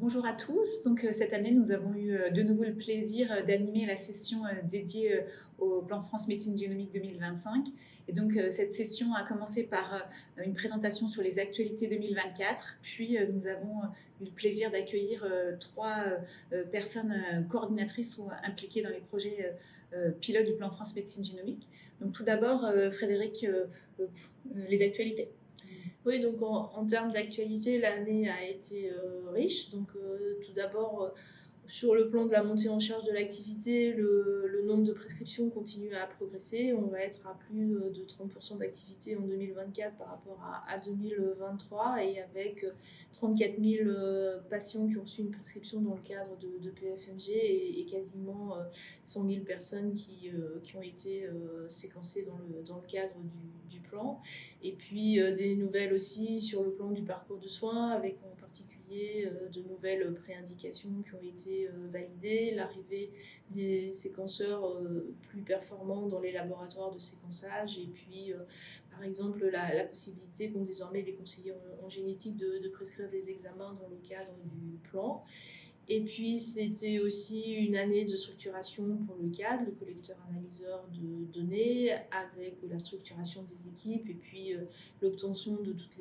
Bonjour à tous. Donc, cette année, nous avons eu de nouveau le plaisir d'animer la session dédiée au plan France Médecine Génomique 2025. Et donc, cette session a commencé par une présentation sur les actualités 2024. Puis, nous avons eu le plaisir d'accueillir trois personnes coordinatrices ou impliquées dans les projets pilotes du plan France Médecine Génomique. Donc, tout d'abord, Frédéric, les actualités. Oui, donc en termes d'actualité, l'année a été riche. Donc tout d'abord, sur le plan de la montée en charge de l'activité, le nombre de prescriptions continue à progresser. On va être à plus de 30% d'activité en 2024 par rapport à 2023 et avec 34 000 patients qui ont reçu une prescription dans le cadre de PFMG et quasiment 100 000 personnes qui ont été séquencées dans le cadre du plan. Et puis des nouvelles aussi sur le plan du parcours de soins avec en particulier de nouvelles préindications qui ont été validées, l'arrivée des séquenceurs plus performants dans les laboratoires de séquençage et puis par exemple la possibilité qu'ont désormais les conseillers en génétique de prescrire des examens dans le cadre du plan. Et puis, c'était aussi une année de structuration pour le CAD, le collecteur-analyseur de données, avec la structuration des équipes et puis l'obtention de toutes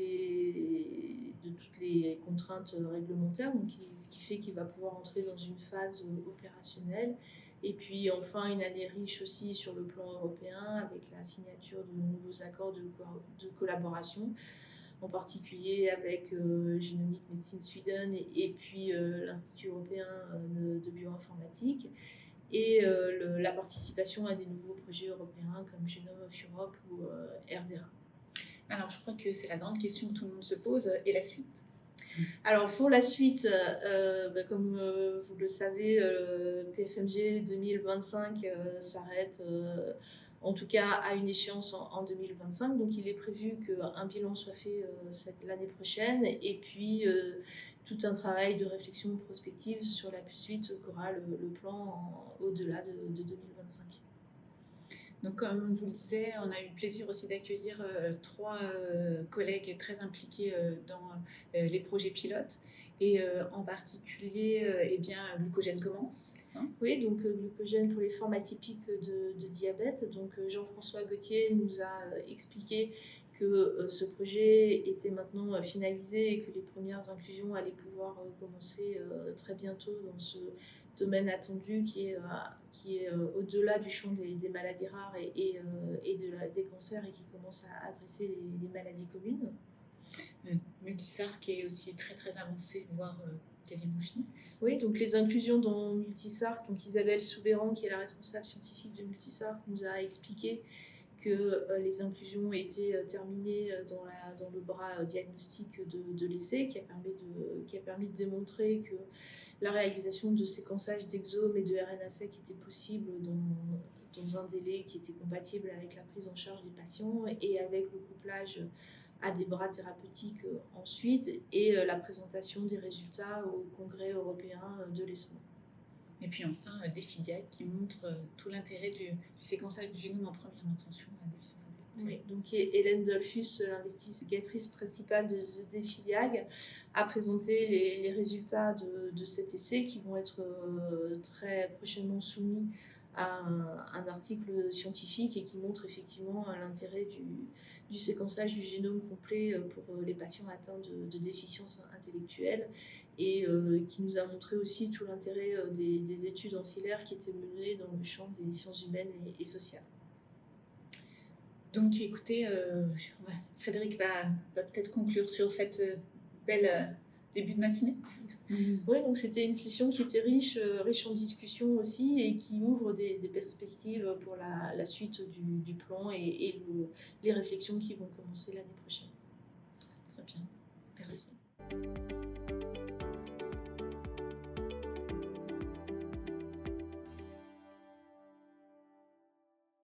les contraintes réglementaires, donc ce qui fait qu'il va pouvoir entrer dans une phase opérationnelle. Et puis enfin, une année riche aussi sur le plan européen, avec la signature de nouveaux accords de collaboration, en particulier avec Genomic Medicine Sweden et puis l'Institut européen de bioinformatique, et la participation à des nouveaux projets européens comme Genome of Europe ou RDRA. Alors, je crois que c'est la grande question que tout le monde se pose. Et la suite ? Alors pour la suite, comme vous le savez, PFMG 2025 s'arrête en tout cas à une échéance en 2025. Donc il est prévu qu'un bilan soit fait l'année prochaine et puis tout un travail de réflexion prospective sur la suite qu'aura le plan au-delà de 2025. Donc, comme on vous le disait, on a eu le plaisir aussi d'accueillir trois collègues très impliqués dans les projets pilotes. Et en particulier, Glucogène commence. Oui, donc Glucogène pour les formes atypiques de diabète. Donc Jean-François Gauthier nous a expliqué que ce projet était maintenant finalisé et que les premières inclusions allaient pouvoir commencer très bientôt dans ce domaine attendu qui est au-delà du champ des maladies rares et des cancers et qui commence à adresser les maladies communes. Multisar qui est aussi très très avancé, voire quasiment fini. Oui, donc les inclusions dans Multisarc, donc Isabelle Soubéran, qui est la responsable scientifique de Multisarc, nous a expliqué que les inclusions étaient terminées dans le bras diagnostique de l'essai, qui a permis de démontrer que la réalisation de séquençage d'exomes et de RNA-seq était possible dans un délai qui était compatible avec la prise en charge des patients et avec le couplage à des bras thérapeutiques ensuite, et la présentation des résultats au Congrès européen de l'ESMO. Et puis enfin, DEFIDIAC qui montre tout l'intérêt du séquençage du génome en première intention à la déficience intellectuelle. Oui, donc Hélène Dolphus, l'investigatrice principale de DEFIDIAC, a présenté les résultats de cet essai qui vont être très prochainement soumis à un article scientifique et qui montre effectivement l'intérêt du séquençage du génome complet pour les patients atteints de déficience intellectuelle, et qui nous a montré aussi tout l'intérêt des études ancillaires qui étaient menées dans le champ des sciences humaines et sociales. Donc écoutez, Frédéric va peut-être conclure sur cette belle début de matinée. Oui, donc c'était une session qui était riche en discussions aussi et qui ouvre des perspectives pour la suite du plan et les réflexions qui vont commencer l'année prochaine. Très bien, merci.